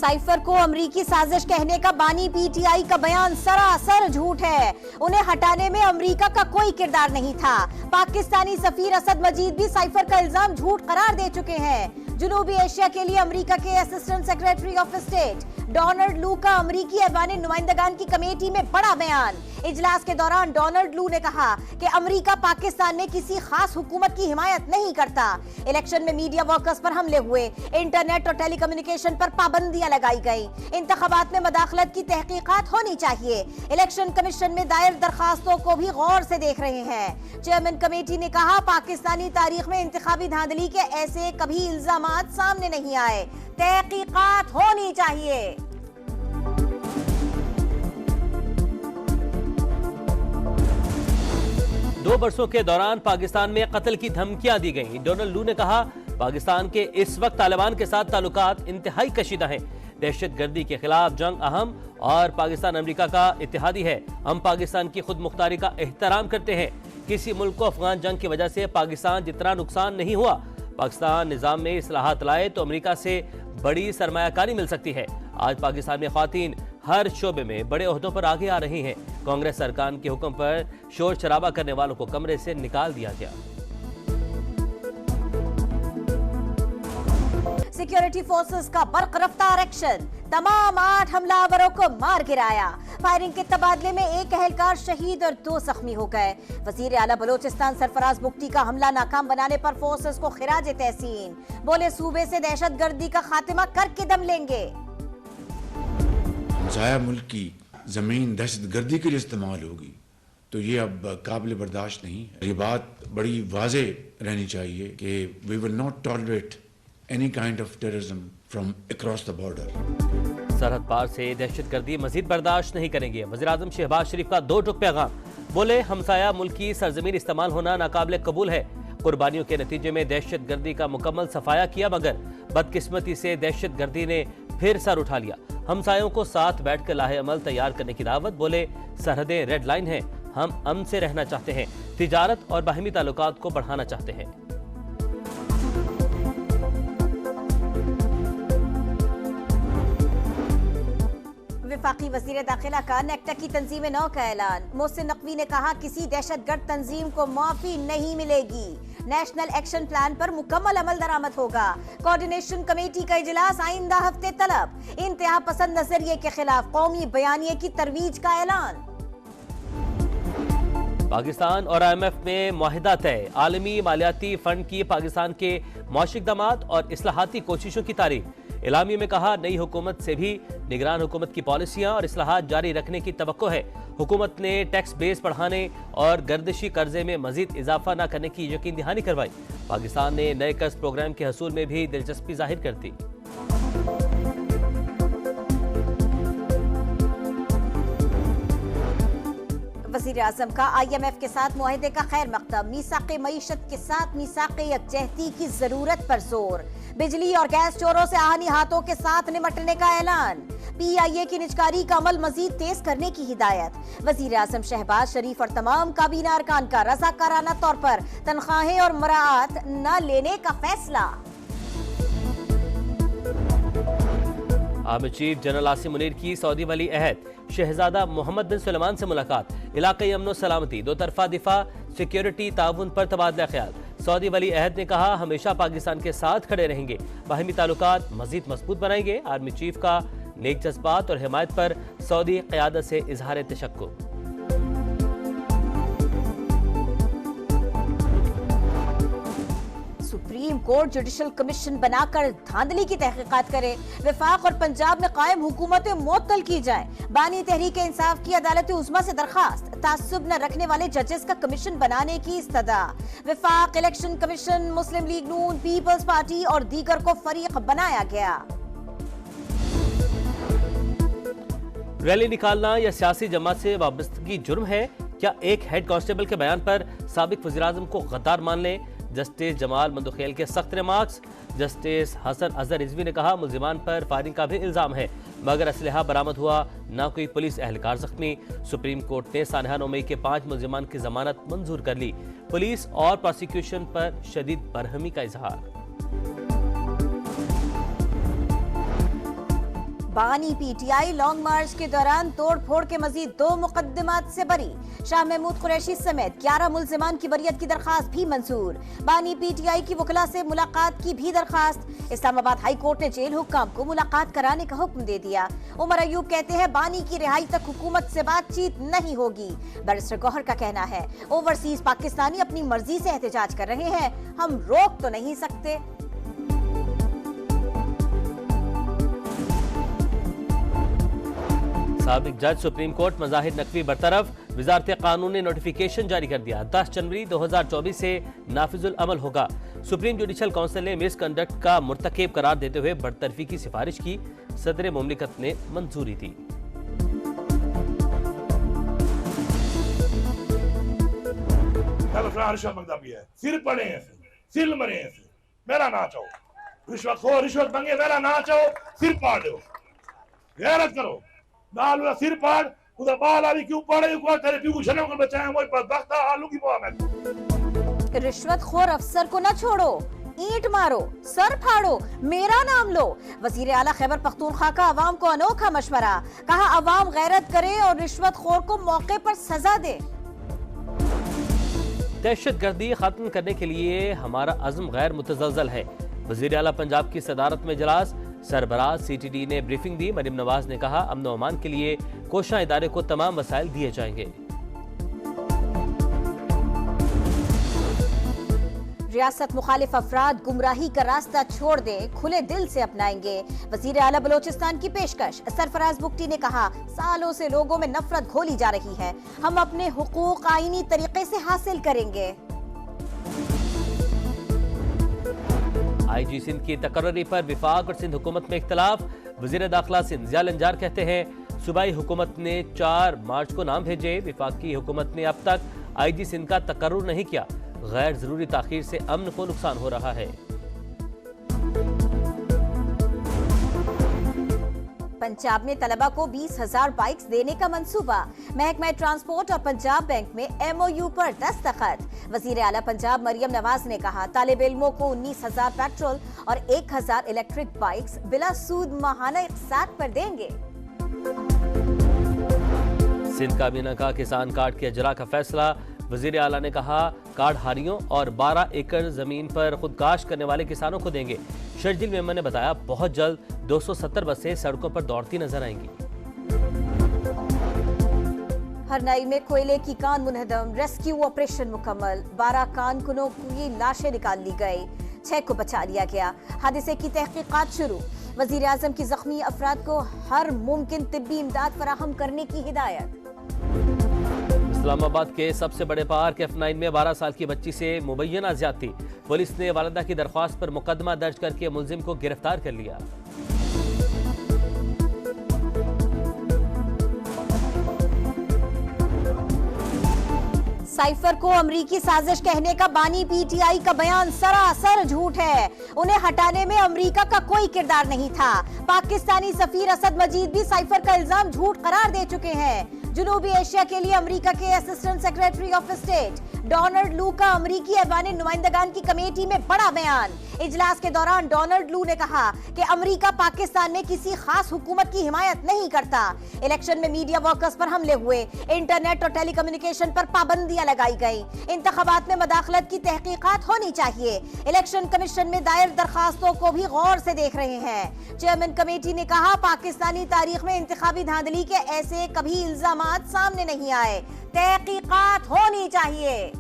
Cipher को अमरीकी साजिश कहने का बानी पीटीआई का बयान सरासर झूठ है। उन्हें हटाने में अमरीका का कोई किरदार नहीं था। पाकिस्तानी सफीर असद मजीद भी साइफर का इल्जाम झूठ करार दे चुके हैं। जनूबी एशिया के लिए अमेरिका के assistant secretary of state Donald लू का अमेरिकी ऐवान नुमाइंदगान की कमेटी में बड़ा बयान। इजलास के दौरान डोनाल्ड लू ने कहा कि अमेरिका पाकिस्तान में किसी खास हुकूमत की हिमायत नहीं करता। इलेक्शन में मीडिया वर्कर्स पर हमले हुए, इंटरनेट और टेलीकम्युनिकेशन पर पाबंदियां लगाई गई। इंतखाबात में मदाखलत की तहकीकात होनी चाहिए। इलेक्शन कमीशन में दायर दरखास्तों को भी गौर से देख रहे हैं। चेयरमैन कमेटी ने कहा, पाकिस्तानी तारीख में इंतखाबी धांधली के ऐसे कभी इल्जामात सामने नहीं आए। तहकीकात होनी चाहिए। 2 बरसों के दौरान पाकिस्तान में कत्ल की धमकियां दी गईं। डोनाल्ड लू ने कहा, पाकिस्तान के इस वक्त तालिबान के साथ ताल्लुकात इंतहाई कशीदा हैं। दहशतगर्दी के खिलाफ जंग अहम और पाकिस्तान अमेरिका का इत्तेहादी है। हम पाकिस्तान की खुद मुख्तारी का एहतराम करते हैं। किसी मुल्क को अफगान जंग की वजह से पाकिस्तान जितना नुकसान नहीं हुआ। पाकिस्तान निजाम में इस्लाहात लाए तो अमेरिका से बड़ी सरमायाकारी मिल सकती है। आज पाकिस्तान में ख्वातीन हर शोबे में बड़े ओहदों पर आगे आ रही हैं। कांग्रेस सरकार के हुक्म पर शोर शराबा करने वालों को कमरे से निकाल दिया गया। सिक्योरिटी फोर्सेस का बर्क रफ्तार एक्शन, तमाम 8 हमलावरों को मार गिराया। फायरिंग के तबादले में एक एहलकार शहीद और 2 जख्मी हो गए। वजीर आला बलोचिस्तान सरफराज बुख्ती का हमला नाकाम बनाने पर फोर्सेस को खिराज तहसीन। बोले, सूबे से दहशतगर्दी का खात्मा करके दम लेंगे। हमसाया मुल्क की जमीन दहशतगर्दी के लिए इस्तेमाल होगी तो ये अब काबिल बर्दाश्त नहीं है। ये बात बड़ी वाजे रहनी चाहिए कि we will not tolerate any kind of terrorism from across the border. सरहद पार से दहशतगर्दी मजीद बर्दाश्त नहीं करेंगे। वज़ीर-ए-आज़म शहबाज शरीफ का 2 टुक पैगाम। बोले, हमसाया मुल्क की सरजमीन इस्तेमाल होना नाकाबिल कबूल है। कुर्बानियों के नतीजे में दहशतगर्दी का मुकम्मल सफाया किया, मगर बदकिस्मती से दहशतगर्दी ने फिर सर उठा लिया। हमसायों को साथ बैठकर लाहे अमल तैयार करने की दावत। बोले, सरहदें रेड लाइन हैं। हम अमन से रहना चाहते हैं, तिजारत और बाहमी ताल्लुकात को बढ़ाना चाहते हैं। वफाकी वज़ीर दाखिला का नेक्टा की तंजीम 9 का ऐलान। मोहसिन नकवी ने कहा, किसी दहशतगर्द तंजीम को माफी नहीं मिलेगी। नेशनल एक्शन प्लान पर मुकम्मल अमल दरामद होगा। कोऑर्डिनेशन कमेटी का इजलास आइंदा हफ्ते तलब। इंतहा पसंद नजरिए के खिलाफ कौमी बयानिए की तरवीज का ऐलान। पाकिस्तान और IMF में मुआहिदा तय। आलमी मालियाती फंड की पाकिस्तान के मौशिक इक़दामात और इस्लाहाती कोशिशों की तारीफ। इलामी में कहा, नई हुकूमत से भी निगरान हुकूमत की पॉलिसियां और इस्लाहात जारी रखने की तवक्को है। हुकूमत ने टैक्स बेस बढ़ाने और गर्दिशी कर्जे में मजीद इजाफा न करने की यकीन दहानी करवाई। पाकिस्तान ने नए कर्ज प्रोग्राम के हसूल में भी दिलचस्पी जाहिर कर दी। वज़ीर आज़म का IMF के साथ मुआहिदे का खैर मकदम। मीसाक़े मईशत के साथ मीसाक़े यकजहती की जरूरत पर जोर। बिजली और गैस चोरों से आहनी हाथों के साथ निपटने का ऐलान। PIA की निजकारी का अमल मजीद तेज करने की हिदायत। वज़ीर आज़म शहबाज शरीफ और तमाम काबीना अरकान का रज़ाकाराना तौर पर तनख्वाहें और मुराआत न लेने का फैसला। Army chief general Asim Munir की सऊदी वली अहद शहजादा मोहम्मद बिन सुलेमान से मुलाकात। इलाक़ई अमन व सलामती, 2 तरफ़ा दिफा, सिक्योरिटी ताउन पर तबादला ख्याल। सऊदी वली अहद ने कहा, हमेशा पाकिस्तान के साथ खड़े रहेंगे, बाहमी ताल्लुकात मजीद मजबूत बनाएंगे। आर्मी चीफ का नेक जज्बात और हिमायत पर सऊदी क़यादत से इजहार तशक्कुर। सुप्रीम कोर्ट जुडिशल कमीशन बनाकर धांधली की तहकीकात करे। वफाक और पंजाब में कायम हुकूमतें मुअत्तल की जाए। बानी तहरीक इंसाफ की अदालत उज़्मा से दरखास्त। तासुब न रखने वाले जजेस का कमीशन बनाने की इस्तदा। वफाक, इलेक्शन कमीशन, मुस्लिम लीग नून, पीपल्स पार्टी और दीगर को फरीक बनाया गया। रैली निकालना या सियासी जमात से वाबस्तगी जुर्म है? क्या एक हेड कांस्टेबल के बयान पर साबिक वज़ीर-ए-आज़म को गद्दार मान लें? जस्टिस जमाल मंदुखेल के सख्त रिमार्क्स। जस्टिस हसन अजहर रिजवी ने कहा, मुल्जिमान पर फायरिंग का भी इल्जाम है, मगर असलहा बरामद हुआ, ना कोई पुलिस एहलकार जख्मी। सुप्रीम कोर्ट ने सानहा 9 मई के 5 मुल्जिमान की जमानत मंजूर कर ली। पुलिस और प्रोसिक्यूशन पर शदीद बरहमी का इजहार। बानी पीटीआई लॉन्ग मार्च के दौरान तोड़फोड़ के मजीद 2 मुकदमात से बरी। शाह महमूद कुरैशी समेत 11 मुल्जिमान की वरीयत की दरखास्त भी मंजूर। बानी पीटीआई की वकला से मुलाकात की भी दरखास्त। इस्लामाबाद हाई कोर्ट ने जेल हुक्काम को मुलाकात कराने का हुक्म दे दिया। उमर अयूब कहते हैं बानी की रिहाई तक हुकूमत से बातचीत नहीं होगी। बैरिस्टर गौहर का कहना है ओवरसीज पाकिस्तानी अपनी मर्जी से एहतजाज कर रहे हैं, हम रोक तो नहीं सकते। साबिक जज सुप्रीम कोर्ट मज़ाहिर नकवी बरतरफ। वजारत कानून ने नोटिफिकेशन जारी कर दिया। 10 जनवरी 2024 से नाफिजुल अमल होगा। सुप्रीम जुडिशल काउंसिल ने मिसकंडक्ट का मुर्तकिब करार देते हुए बरतरफी की सिफारिश की। सदर मुमलिकत ने मंजूरी दी। सिर पड़े हैं, सिर मरे हैं, मेरा ना चाहो रिश्वत खो, रिश्वत मांगे मेरा ना चाहो, सिर पाड़ दो, गैरत करो दाल वाला सिर पाड़ उधर बाल आली क्यों पड़े को तेरे पीऊ छने को बचाए मोई पर बख्ता आलू की बुआ में। रिश्वत खोर अफसर को न छोड़ो, ईंट मारो, सर फाड़ो, मेरा नाम लो। वजीर आला खैबर पख्तूनख्वा का अवाम को अनोखा मशवरा। कहा अवाम गैरत करे और रिश्वत खोर को मौके पर सजा दे। दहशतगर्दी खत्म करने के लिए हमारा अज़्म गैर मुतज़लज़ल है। वज़ीर आला पंजाब की सदारत में इजलास। सरबराह CTD ने ब्रीफिंग दी। मरीम नवाज ने कहा अमन व अमान के लिए कोषा इदारे को तमाम वसाइल दिए जाएंगे। रियासत मुखालिफ अफराद गुमराही का रास्ता छोड़ दें, खुले दिल से अपनाएंगे। वजीर आला बलोचिस्तान की पेशकश। सरफराज बुगटी ने कहा सालों से लोगों में नफरत घोली जा रही है, हम अपने हुकूक आईनी तरीके से हासिल करेंगे। IG सिंध की तकर्री पर विफाक और सिंध हुकूमत में इख्तलाफ। वजीर दाखिला सिंध ज़िया लंजार कहते हैं सूबाई हुकूमत ने 4 मार्च को नाम भेजे। विफाकी हुकूमत ने अब तक IG सिंध का तकर्रुर नहीं किया। गैर जरूरी ताखीर से अमन को नुकसान हो रहा है। पंजाब में तलबा को 20,000 बाइक्स देने का मंसूबा। महकमा ट्रांसपोर्ट और पंजाब बैंक में MOU पर दस्तखत। वजीर आला पंजाब मरियम नवाज ने कहा तालिब इल्मों को 19,000 पेट्रोल और 1,000 इलेक्ट्रिक बाइक्स बिला सूद माहाना इक़्सात पर देंगे। सिंध काबीना का किसान कार्ड के अजरा का फैसला। वजीर आला ने कहा कार्ड हारियों और 12 एकड़ जमीन पर खुदकाश करने वाले किसानों को देंगे। शर्जील मेमन ने बताया बहुत जल्द 270 बसें सड़कों पर दौड़ती नजर आएंगी। हरनाई में कोयले की कान मुनहदम, रेस्क्यू ऑपरेशन मुकम्मल। 12 कारकुनों की लाशें निकाल ली गई, 6 को बचा लिया गया। हादसे की तहकीकात शुरू। वजीर आजम की जख्मी अफराद को हर मुमकिन तिब्बी इमदाद फराहम करने की हिदायत। इस्लामाबाद के सबसे बड़े पार्क F9 में 12 साल की बच्ची से मुबैना ज्यादती। पुलिस ने वालिदा की दरख्वास्त पर मुकदमा दर्ज करके मुलजिम को गिरफ्तार कर लिया। साइफर को अमरीकी साजिश कहने का बानी PTI का बयान सरासर झूठ है। उन्हें हटाने में अमरीका का कोई किरदार नहीं था। पाकिस्तानी सफीर असद मजीद भी साइफर का इल्जाम झूठ करार दे चुके हैं। जनूबी एशिया के लिए अमेरिका के assistant secretary of state Donald लू का अमेरिकी ऐवान नुमाइंदगान की कमेटी में बड़ा बयान। इजलास के दौरान डोनाल्ड लू ने कहा कि अमेरिका पाकिस्तान में किसी खास हुकूमत की हिमायत नहीं करता। इलेक्शन में मीडिया वर्कर्स पर हमले हुए, इंटरनेट और टेलीकम्युनिकेशन पर पाबंदियां लगाई गई। इंतखाबात में मदाखलत की तहकीकात होनी चाहिए। इलेक्शन कमीशन में दायर दरखास्तों को भी गौर से देख रहे हैं। चेयरमैन कमेटी ने कहा पाकिस्तानी तारीख में इंतखाबी धांधली के ऐसे कभी इल्जाम सामने नहीं आए, तहकीकात होनी चाहिए।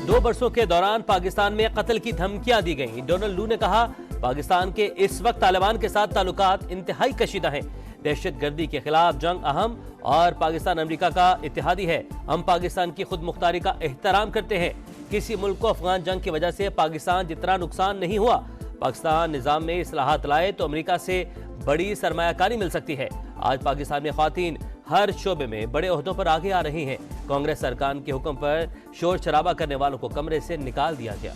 2 बरसों के दौरान पाकिस्तान में कत्ल की धमकियां दी गईं। डोनाल्ड लू ने कहा पाकिस्तान के इस वक्त तालिबान के साथ ताल्लुकात इंतहाई कशीदा हैं। दहशतगर्दी के खिलाफ जंग अहम और पाकिस्तान अमेरिका का इत्तेहादी है। हम पाकिस्तान की खुद मुख्तारी का एहतराम करते हैं। किसी मुल्क को अफगान जंग की वजह से पाकिस्तान जितना नुकसान नहीं हुआ। पाकिस्तान निज़ाम में इस्लाहात लाए तो अमेरिका से बड़ी सरमायाकारी मिल सकती है। आज पाकिस्तान में ख्वातीन हर शोबे में बड़े ओहदों पर आगे आ रही हैं। कांग्रेस सरकार के हुक्म पर शोर शराबा करने वालों को कमरे से निकाल दिया गया।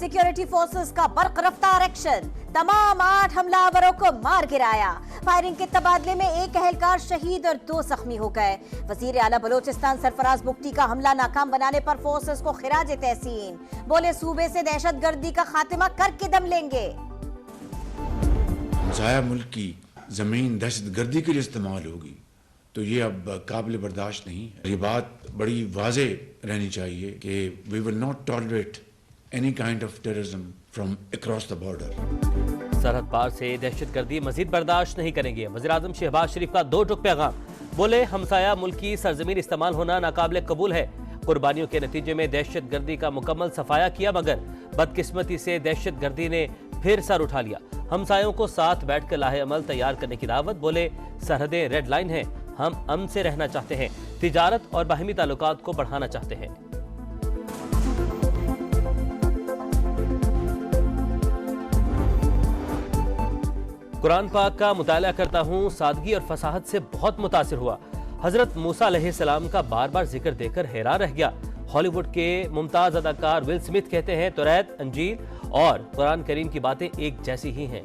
सिक्योरिटी फोर्सेस का बर्क रफ्तार एक्शन, तमाम 8 हमलावरों को मार गिराया। फायरिंग के तबादले में एक एहलकार शहीद और 2 जख्मी हो गए। वजीर आला बलोचिस्तान सरफराज बुख्ती का हमला नाकाम बनाने पर फोर्सेस को खिराज तहसीन, बोले सूबे से दहशतगर्दी का खात्मा करके दम लेंगे। हमसाया मुल्क की जमीन दहशतगर्दी के लिए इस्तेमाल होगी तो ये अब काबिल बर्दाश्त नहीं है। ये बात बड़ी वाजे रहनी चाहिए कि we will not tolerate any kind of terrorism from across the border. सरहद पार से दहशतगर्दी मजीद बर्दाश्त नहीं करेंगे। वज़ीर आज़म शहबाज शरीफ का 2 टुक पैगाम, बोले हमसाया मुल्क की सरजमीन इस्तेमाल होना नाकाबिल कबूल है। कुर्बानियों के नतीजे में दहशतगर्दी का मुकम्मल सफाया किया, मगर बदकिस्मती से दहशतगर्दी ने फिर सर उठा लिया। हमसायों को साथ बैठकर लाहे अमल तैयार करने की दावत, बोले सरहदें रेड लाइन हैं, हम अमन से रहना चाहते हैं, तिजारत और बाहमी ताल्लुकात को बढ़ाना चाहते हैं। कुरान पाक का मुताला करता हूँ, सादगी और फसाहत से बहुत मुतासिर हुआ। हजरत मूसा अलैहिस्सलाम का बार बार जिक्र देकर हैरान रह गया। हॉलीवुड के मुमताज अदाकार विल स्मिथ कहते हैं, तौरात, अंजील और कुरान करीम की बातें एक जैसी ही हैं।